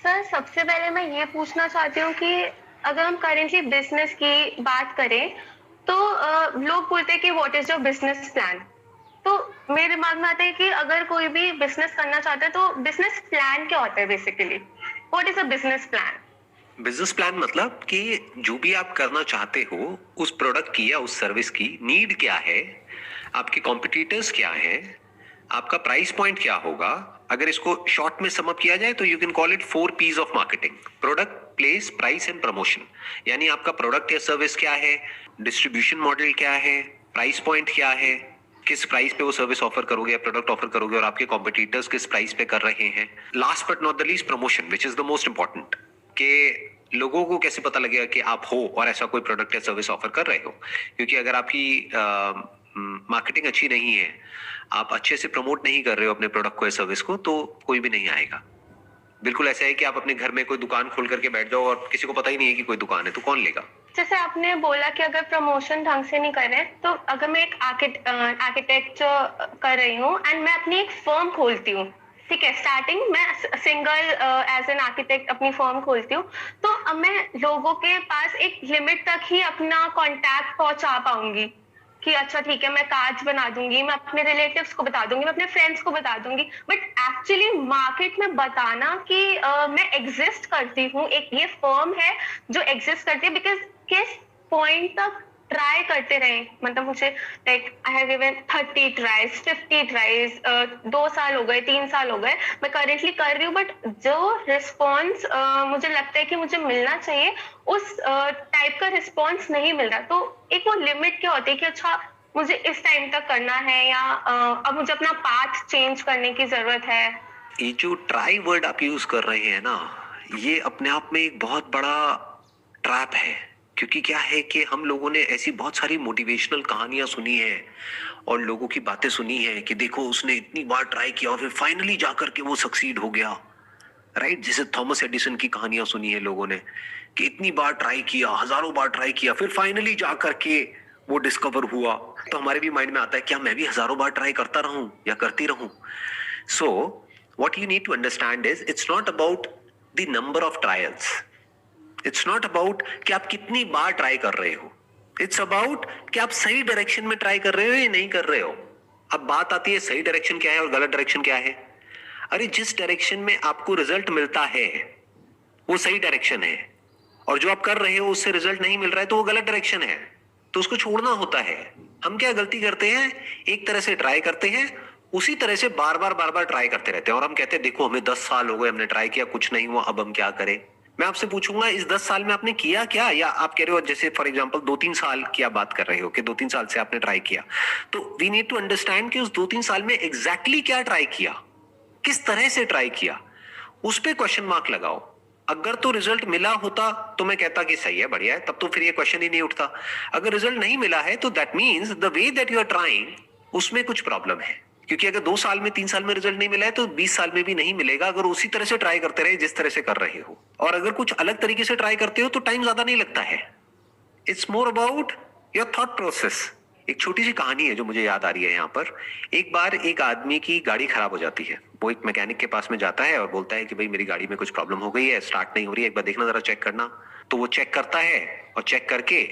Sir, सबसे पहले मैं ये पूछना चाहती हूँ कि अगर हम करेंटली बिज़नेस की बात करें, तो लोग बोलते हैं कि what is your business plan? तो मेरे दिमाग में आता है कि अगर कोई भी बिज़नेस करना चाहता है, तो बिज़नेस प्लान क्या होता है basically? What is a business plan? Business plan मतलब कि जो भी आप करना चाहते हो उस प्रोडक्ट की या उस सर्विस की नीड क्या है, आपके कॉम्पिटिटर्स क्या हैं, आपका प्राइस पॉइंट क्या होगा। अगर इसको शॉर्ट में सम अप किया जाए तो you can call it 4 P's of marketing: product, place, price and promotion. यानी आपका प्रोडक्ट या सर्विस क्या है, डिस्ट्रीब्यूशन मॉडल क्या है, प्राइस पॉइंट क्या है, किस प्राइस पे वो सर्विस ऑफर करोगे या प्रोडक्ट ऑफर करोगे, और आपके कॉम्पिटिटर्स किस प्राइस पे कर रहे हैं। Last but not the least, promotion, which is the most important, कि लोगों को कैसे पता लगेगा कि आप हो और ऐसा कोई प्रोडक्ट या सर्विस ऑफर कर रहे हो। क्योंकि अगर आपकी मार्केटिंग अच्छी नहीं है, आप अच्छे से प्रमोट नहीं कर रहे हो अपने प्रोडक्ट को या सर्विस को, तो कोई भी नहीं आएगा। बिल्कुल ऐसा है कि आप अपने घर में कोई दुकान खोल करके बैठ जाओ और किसी को पता ही नहीं है कि कोई दुकान है, तो कौन लेगा। जैसे आपने बोला कि अगर प्रमोशन ढंग से नहीं कर रहे हैं, तो अगर मैं एक आर्किटेक्चर कर रही हूँ एंड मैं अपनी एक फर्म खोलती हूँ, ठीक है, स्टार्टिंग मैं सिंगल एज एन आर्किटेक्ट अपनी फर्म खोलती हूँ, तो अब मैं लोगों के पास एक लिमिट तक ही अपना कॉन्टैक्ट पहुंचा पाऊंगी कि अच्छा ठीक है, मैं कार्ड्स बना दूंगी, मैं अपने रिलेटिव्स को बता दूंगी, मैं अपने फ्रेंड्स को बता दूंगी, बट एक्चुअली मार्केट में बताना कि मैं एग्जिस्ट करती हूँ, एक ये फर्म है जो एग्जिस्ट करती है, बिकॉज किस पॉइंट तक ट्राई करते रहे, मतलब मुझे like I have given 30 tries, 50 tries, 2 साल हो गए, 3 साल हो गए, मैं करेंटली कर रही हूँ, बट जो रिस्पॉन्स मुझे लगता है कि मुझे मिलना चाहिए, उस टाइप का रिस्पॉन्स नहीं मिल रहा। तो एक वो लिमिट क्या होती है कि अच्छा मुझे इस टाइम तक करना है, या अब मुझे अपना पाथ चेंज करने की जरूरत है। ये जो ट्राई वर्ड आप यूज कर रहे हैं ना, ये अपने आप में एक बहुत बड़ा ट्रैप है। क्योंकि क्या है कि हम लोगों ने ऐसी बहुत सारी मोटिवेशनल कहानियां सुनी है और लोगों की बातें सुनी है कि देखो उसने इतनी बार ट्राई किया और फिर फाइनली जाकर के वो सक्सीड हो गया। राइट, जैसे थॉमस एडिसन की कहानियां सुनी है लोगों ने कि इतनी बार ट्राई किया, हजारों बार ट्राई किया, फिर फाइनली जाकर के वो डिस्कवर हुआ। तो हमारे भी माइंड में आता है क्या मैं भी हजारों बार ट्राई करता रहूं या करती रहूं। सो what you need to understand is it's not about the number of trials. It's not about कि आप कितनी बार ट्राई कर रहे हो. It's about कि आप सही डायरेक्शन में ट्राई कर रहे हो या नहीं कर रहे हो. अब बात आती है सही डायरेक्शन क्या है और गलत डायरेक्शन क्या है. अरे जिस डायरेक्शन में आपको रिजल्ट मिलता है वो सही डायरेक्शन है, और जो आप कर रहे हो उससे रिजल्ट नहीं मिल रहा है तो वो गलत डायरेक्शन है, तो उसको छोड़ना होता है। हम क्या गलती करते हैं, एक तरह से ट्राई करते हैं, उसी तरह से बार बार ट्राई करते रहते हैं, और हम कहते हैं देखो हमें 10 साल हो गए, हमने ट्राई किया, कुछ नहीं हुआ, अब हम क्या करें। मैं आपसे पूछूंगा इस 10 साल में आपने किया क्या, या आप कह रहे हो जैसे फॉर एग्जांपल 2-3 साल की आप बात कर रहे हो कि 2-3 साल से आपने ट्राई किया, तो वी नीड टू अंडरस्टैंड कि उस 2-3 साल में एग्जैक्टली क्या ट्राई किया, किस तरह से ट्राई किया, उस पे क्वेश्चन मार्क लगाओ। अगर तो रिजल्ट मिला होता तो मैं कहता कि सही है, बढ़िया है, तब तो फिर ये क्वेश्चन ही नहीं उठता। अगर रिजल्ट नहीं मिला है तो that means the way that you are trying उसमें कुछ प्रॉब्लम है। क्योंकि अगर 2 साल में 3 साल में रिजल्ट नहीं मिला है तो 20 साल में भी नहीं मिलेगा, अगर उसी तरह से ट्राई करते रहे जिस तरह से कर रहे हो। और अगर कुछ अलग तरीके से ट्राई करते हो तो टाइम ज्यादा नहीं लगता है। It's more about your thought process. एक छोटी सी कहानी है जो मुझे याद आ रही है यहाँ पर। एक बार एक आदमी की गाड़ी खराब हो जाती है, वो एक मैकेनिक के पास में जाता है और बोलता है कि भाई मेरी गाड़ी में कुछ प्रॉब्लम हो गई है, स्टार्ट नहीं हो रही है, एक बार देखना, जरा चेक करना। तो वो चेक करता है और चेक करके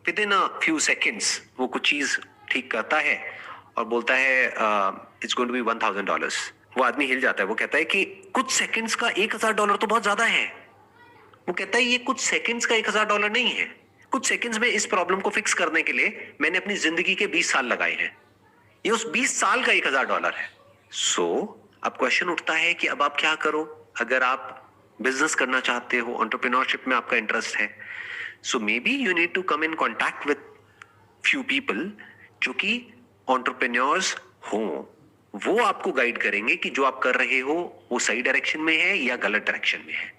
with in a few seconds वो कुछ चीज ठीक करता है और बोलता है इट्स गोइंग टू बी $1000। वो आदमी हिल जाता है, वो कहता है कि कुछ सेकंड्स का $1000 तो बहुत ज्यादा है। वो कहता है ये कुछ सेकंड्स का $1000 नहीं है, कुछ सेकंड्स में इस प्रॉब्लम को फिक्स करने के लिए मैंने अपनी जिंदगी के 20 साल लगाए हैं, ये उस 20 साल का $1000 है। सो अब क्वेश्चन उठता है कि अब आप क्या करो। अगर आप बिजनेस करना चाहते हो, एंटरप्रेन्योरशिप में आपका इंटरेस्ट है, so maybe you need to come in contact with few people जो कि एंटरप्रेन्योर्स हो। वो आपको गाइड करेंगे कि जो आप कर रहे हो वो सही डायरेक्शन में है या गलत डायरेक्शन में है।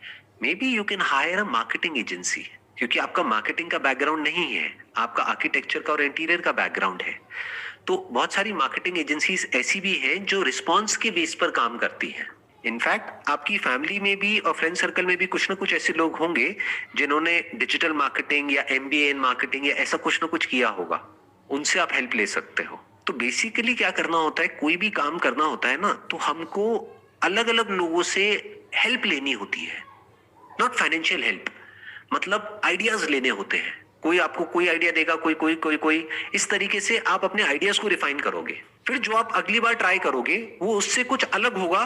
May be you can hire a marketing agency, क्योंकि आपका मार्केटिंग का बैकग्राउंड नहीं है, आपका आर्किटेक्चर का और इंटीरियर का बैकग्राउंड है। तो बहुत सारी मार्केटिंग एजेंसीज ऐसी भी हैं जो रिस्पॉन्स के बेस पर काम करती हैं। इनफैक्ट आपकी फैमिली में भी और फ्रेंड सर्कल में भी कुछ ना कुछ ऐसे लोग होंगे जिन्होंने डिजिटल मार्केटिंग या एमबीए इन मार्केटिंग या ऐसा कुछ ना कुछ किया होगा, उनसे आप हेल्प ले सकते हो। तो बेसिकली क्या करना होता है, कोई भी काम करना होता है ना, तो हमको अलग अलग लोगों से हेल्प लेनी होती है, नॉट फाइनेंशियल हेल्प, मतलब आइडियाज लेने होते हैं। कोई आपको कोई आइडिया देगा, कोई कोई कोई कोई, इस तरीके से आप अपने आइडियाज को रिफाइन करोगे। फिर जो आप अगली बार ट्राई करोगे वो उससे कुछ अलग होगा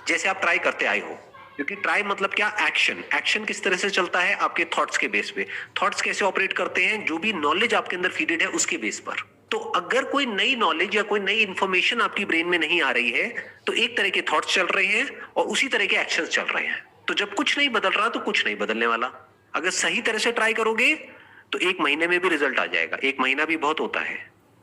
जैसे आप ट्राई करते आए हो। क्योंकि ट्राई मतलब क्या, एक्शन। एक्शन किस तरह से चलता है, आपके थॉट्स के बेस पे। थॉट्स कैसे ऑपरेट करते हैं, जो भी नॉलेज आपके अंदर फीडेड है उसके बेस पर। तो अगर कोई नई नॉलेज या कोई नई इंफॉर्मेशन आपकी ब्रेन में नहीं आ रही है तो एक तरह के थॉट्स चल रहे हैं और उसी तरह के एक्शंस चल रहे हैं। तो जब कुछ नहीं बदल रहा तो कुछ नहीं बदलने वाला। अगर सही तरह से ट्राई करोगे तो 1 महीने में भी रिजल्ट आ जाएगा, 1 महीना भी बहुत होता है।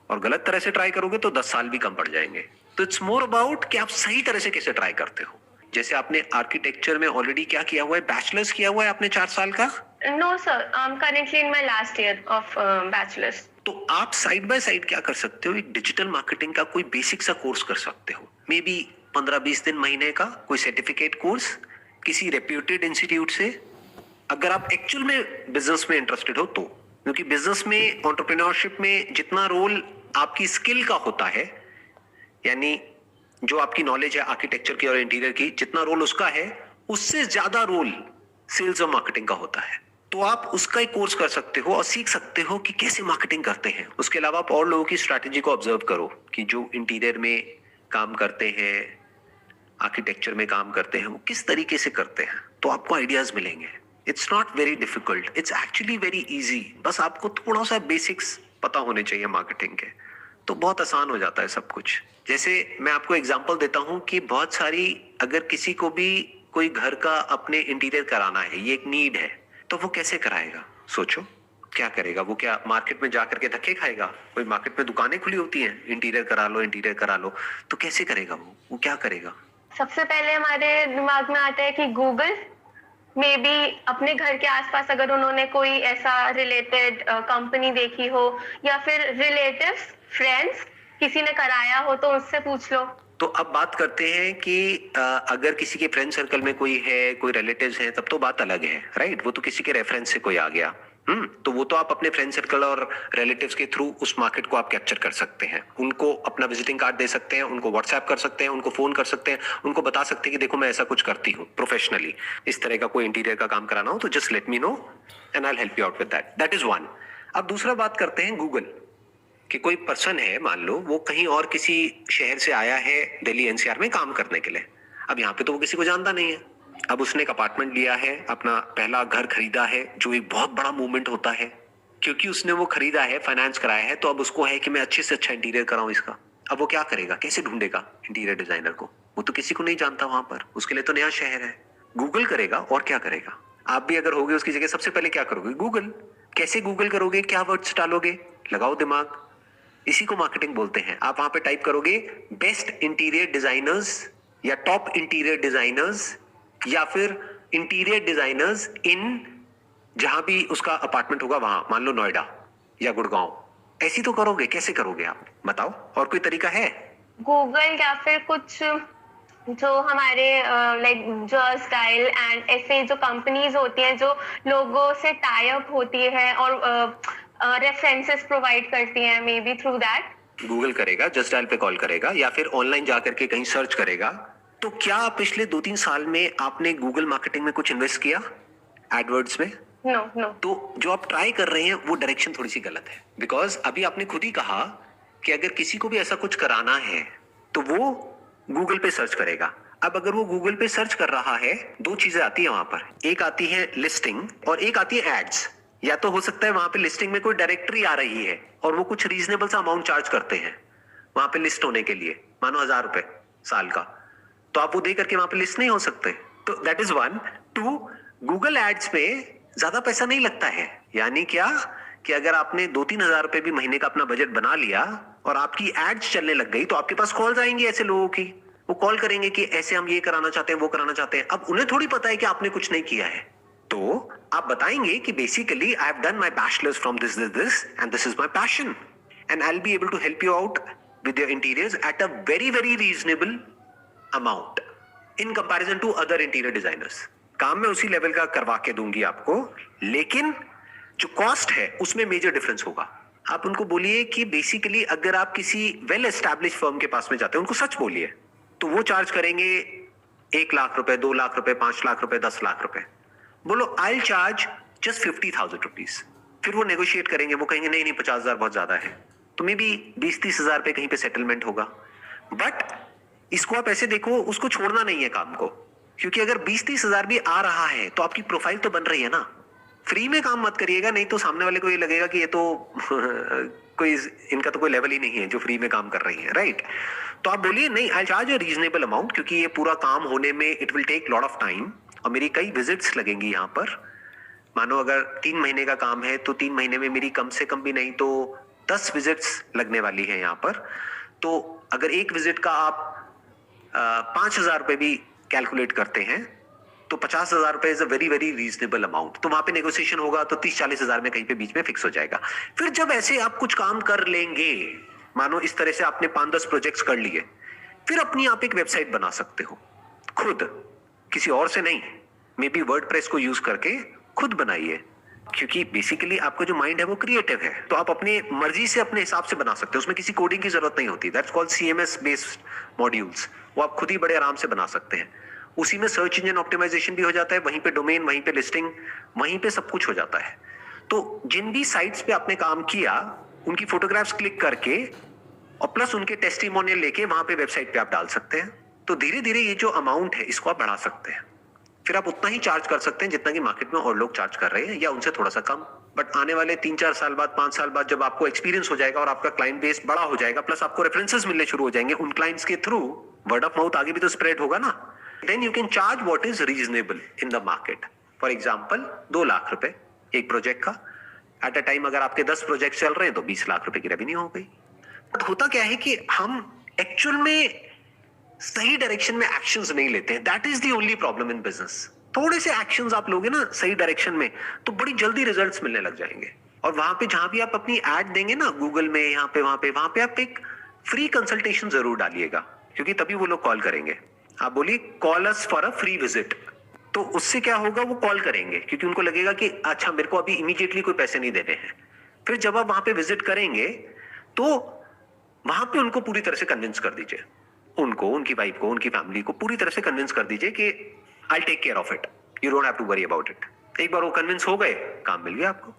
और गलत तरह से ट्राई करोगे तो 10 साल भी कम पड़ जाएंगे। तो इट्स मोर अबाउट कि आप सही तरह से कैसे ट्राई करते हो। जैसे आपने आर्किटेक्चर में ऑलरेडी क्या किया हुआ है, बैचलर्स किया हुआ है आपने 4 साल का। No, sir. I'm currently in my last year of bachelor's. तो आप साइड बाय साइड क्या कर सकते हो, एक डिजिटल मार्केटिंग का कोई बेसिक सा कोर्स कर सकते हो, मे बी 15-20 दिन, महीने का कोई सर्टिफिकेट कोर्स किसी रेप्यूटेड इंस्टीट्यूट से। अगर आप एक्चुअल में बिजनेस में इंटरेस्टेड हो तो, क्योंकि बिजनेस में, एंटरप्रेन्योरशिप में जितना रोल आपकी स्किल का होता है, यानी जो आपकी नॉलेज है आर्किटेक्चर की और इंटीरियर की, जितना रोल उसका है उससे ज्यादा रोल सेल्स और मार्केटिंग का होता है। तो आप उसका एक कोर्स कर सकते हो और सीख सकते हो कि कैसे मार्केटिंग करते हैं। उसके अलावा आप और लोगों की स्ट्रैटेजी को ऑब्जर्व करो कि जो इंटीरियर में काम करते हैं, आर्किटेक्चर में काम करते हैं, वो किस तरीके से करते हैं, तो आपको आइडियाज मिलेंगे। It's not very difficult, it's actually very easy. बस आपको थोड़ा सा बेसिक्स पता होने चाहिए मार्केटिंग के, तो बहुत आसान हो जाता है सब कुछ। जैसे मैं आपको एग्जांपल देता हूं कि बहुत सारी, अगर किसी को भी कोई घर का अपने इंटीरियर कराना है, ये एक नीड है, तो वो कैसे कराएगा? सोचो क्या करेगा वो? क्या मार्केट में जाकर के धक्के खाएगा? कोई मार्केट में दुकानें खुली होती हैं, इंटीरियर करा लो, इंटीरियर करा लो, तो कैसे करेगा वो क्या करेगा? सबसे पहले हमारे दिमाग में आता है कि गूगल, मे बी अपने घर के आसपास अगर उन्होंने कोई ऐसा रिलेटेड कंपनी देखी हो या फिर रिलेटिव्स, फ्रेंड्स किसी ने कराया हो तो उससे पूछ लो। तो अब बात करते हैं कि अगर किसी के फ्रेंड सर्कल में कोई है, कोई रिलेटिव्स हैं, तब तो बात अलग है, राइट? वो तो किसी के रेफरेंस से कोई आ गया, तो वो तो आप अपने फ्रेंड सर्कल और रिलेटिव्स के थ्रू उस मार्केट को आप कैप्चर कर सकते हैं। उनको अपना विजिटिंग कार्ड दे सकते हैं, उनको व्हाट्सएप कर सकते हैं, उनको फोन कर सकते हैं, उनको बता सकते हैं कि देखो मैं ऐसा कुछ करती हूँ प्रोफेशनली, इस तरह का कोई इंटीरियर का काम कराना हो तो just let me know and I will help you out with that. That is one. अब दूसरा बात करते हैं गूगल, कि कोई पर्सन है, मान लो वो कहीं और किसी शहर से आया है दिल्ली एनसीआर में काम करने के लिए। अब यहाँ पे तो वो किसी को जानता नहीं है। अब उसने एक अपार्टमेंट लिया है, अपना पहला घर खरीदा है, जो एक बहुत बड़ा मूवमेंट होता है, क्योंकि उसने वो खरीदा है, फाइनेंस कराया है, तो अब उसको है कि मैं अच्छे से अच्छा इंटीरियर कराऊं इसका। अब वो क्या करेगा, कैसे ढूंढेगा इंटीरियर डिजाइनर को? वो तो किसी को नहीं जानता वहां पर, उसके लिए तो नया शहर है। गूगल करेगा और क्या करेगा? आप भी अगर होगे उसकी जगह, सबसे पहले क्या करोगे? गूगल। कैसे गूगल करोगे? क्या वर्ड्स डालोगे? लगाओ दिमाग, इसी को मार्केटिंग बोलते हैं। आप वहां पे टाइप करोगे बेस्ट इंटीरियर डिजाइनर्स या टॉप इंटीरियर डिजाइनर्स या फिर इंटीरियर डिजाइनर्स इन, जहां भी उसका अपार्टमेंट होगा वहां, मान लो नोएडा या गुड़गांव। ऐसी तो करोगे, कैसे करोगे आप बताओ? और कोई तरीका है? गूगल या फिर कुछ जो हमारे लाइक जर्स स्टाइल एंड ऐसे जो कंपनीज होती हैं जो लोगों से टाई अप होती है और रेफरेंसेस प्रोवाइड करती हैं, may be through that. Google करेगा, जस्ट डायल पे कॉल करेगा या फिर ऑनलाइन जाकर के कहीं सर्च करेगा। तो क्या पिछले 2-3 साल में आपने गूगल मार्केटिंग में कुछ इन्वेस्ट किया, एडवर्ड्स में? No no. तो जो आप ट्राई कर रहे हैं वो डायरेक्शन थोड़ी सी गलत है, बिकॉज अभी आपने खुद ही कहा कि अगर किसी को भी ऐसा कुछ कराना है तो वो गूगल पे सर्च करेगा। अब अगर वो गूगल पे सर्च कर रहा है, 2 चीजें आती है वहां पर, एक आती है लिस्टिंग और एक आती है एड्स। या तो हो सकता है वहां पे लिस्टिंग में कोई डायरेक्टरी आ रही है और वो कुछ रीजनेबल सा अमाउंट चार्ज करते हैं वहां पे लिस्ट होने के लिए, मानो 1000 रुपए साल का, तो आप वो दे करके वहां पे लिस्ट नहीं हो सकते। तो दैट इज 1। 2, गूगल एड्स पे ज्यादा पैसा नहीं लगता है। यानी क्या कि अगर आपने 2-3 हजार रुपए भी महीने का अपना बजट बना लिया और आपकी एड्स चलने लग गई, तो आपके पास कॉल्स आएंगी ऐसे लोगों की। वो कॉल करेंगे कि ऐसे हम ये कराना चाहते हैं, वो कराना चाहते हैं। अब उन्हें थोड़ी पता है कि आपने कुछ नहीं किया है, तो आप बताएंगे कि basically I have done my bachelors from this and this is my passion and I will be able to help you out with your interiors at a very very reasonable amount in comparison to other interior designers. काम में उसी level का करवा के दूंगी आपको, लेकिन जो कॉस्ट है उसमें मेजर डिफरेंस होगा। आप उनको बोलिए कि बेसिकली अगर आप किसी वेल एस्टैब्लिश फर्म के पास में जाते हैं, उनको सच बोलिए, तो वो चार्ज करेंगे 1 लाख रुपए, 2 लाख रुपए, 5 लाख रुपए, 10 लाख रुपए, बोलो आई चार्ज जस्ट 50,000 रुपीज। फिर वो नेगोशिएट करेंगे, वो कहेंगे नहीं नहीं 50,000 बहुत ज्यादा है, तो मे बी 20-30 हजार पे कहीं पे सेटलमेंट होगा। बट इसको आप ऐसे देखो, उसको छोड़ना नहीं है काम को, क्योंकि अगर 20-30 हजार भी आ रहा है तो आपकी प्रोफाइल तो बन रही है ना। फ्री में काम मत करिएगा, नहीं तो सामने वाले को ये लगेगा कि ये तो कोई इनका तो कोई लेवल ही नहीं है जो फ्री में काम कर रही है, राइट। तो आप बोलिए नहीं I charge a reasonable amount, क्योंकि ये पूरा काम होने में it will take lot of time और मेरी कई विजिट्स लगेंगी यहाँ पर। मानो अगर 3 महीने का काम है तो 3 महीने में मेरी कम से कम भी नहीं तो 10 विजिट्स लगने वाली है यहाँ पर। तो अगर एक विजिट का आप 5,000 रुपए भी कैलकुलेट करते हैं तो 50,000 रुपए is a very very reasonable amount. तो वहां पे नेगोशिएशन होगा तो 30-40 हजार में कहीं पे बीच में फिक्स हो जाएगा। फिर जब ऐसे आप कुछ काम कर लेंगे, मानो इस तरह से आपने 5-10 प्रोजेक्ट्स कर लिए, फिर अपनी आप एक वेबसाइट बना सकते हो खुद, किसी और से नहीं, मे बी वर्डप्रेस को यूज करके खुद बनाइए, क्योंकि बेसिकली आपका जो माइंड है वो क्रिएटिव है, तो आप अपने मर्जी से अपने हिसाब से बना सकते हो, उसमें किसी कोडिंग की जरूरत नहीं होती। That's called CMS based modules, वो आप खुद ही बड़े आराम से बना सकते हैं। उसी में सर्च इंजन ऑप्टिमाइजेशन भी हो जाता है, वहीं पे डोमेन, वहीं पे लिस्टिंग, वहीं पे सब कुछ हो जाता है। तो जिन भी साइट्स पे आपने काम किया उनकी फोटोग्राफ्स क्लिक करके और प्लस उनके टेस्टिमोनियल लेके वहां पे वेबसाइट पे आप डाल सकते हैं। तो धीरे धीरे ये जो अमाउंट है इसको आप बढ़ा सकते हैं, फिर आप उतना ही चार्ज कर सकते हैं जितना कि मार्केट में और लोग चार्ज कर रहे हैं या उनसे थोड़ा सा कम। बट आने वाले 3-4 साल बाद, 5 साल बाद जब आपको एक्सपीरियंस हो जाएगा और आपका क्लाइंट बेस बड़ा हो जाएगा, प्लस आपको रेफरेंसेस मिलने शुरू हो जाएंगे, उन क्लाइंट्स के थ्रू वर्ड ऑफ माउथ आगे भी तो स्प्रेड होगा ना, then you can charge what is reasonable in the market. For example 2 lakh रुपए एक प्रोजेक्ट का, एट अ टाइम अगर आपके 10 प्रोजेक्ट चल रहे हैं तो 20 लाख रुपए की रेवेन्यू हो गई। बट होता क्या है कि हम एक्चुअल में सही डायरेक्शन में एक्शंस नहीं लेते हैं, that is the only problem in business. थोड़े से एक्शंस आप लोगे ना सही डायरेक्शन में तो बड़ी जल्दी रिजल्ट्स मिलने लग जाएंगे। और वहां पे जहां भी आप अपनी ऐड देंगे ना, गूगल में, यहाँ पे, वहां पे आप एक फ्री कंसल्टेशन जरूर डालिएगा, क्योंकि तभी वो लोग कॉल करेंगे। आप बोलिए call us for a free visit, तो उससे क्या होगा, वो कॉल करेंगे क्योंकि उनको लगेगा कि अच्छा मेरे को अभी इमीडिएटली कोई पैसे नहीं देने हैं। फिर जब आप वहां पे विजिट करेंगे तो वहां पे उनको पूरी तरह से कन्विंस कर दीजिए, उनको, उनकी वाइफ को, उनकी फैमिली को पूरी तरह से कन्विंस कर दीजिए कि I take care of it, you don't have to worry about it. एक बार वो कन्विंस हो गए, काम मिल गया आपको।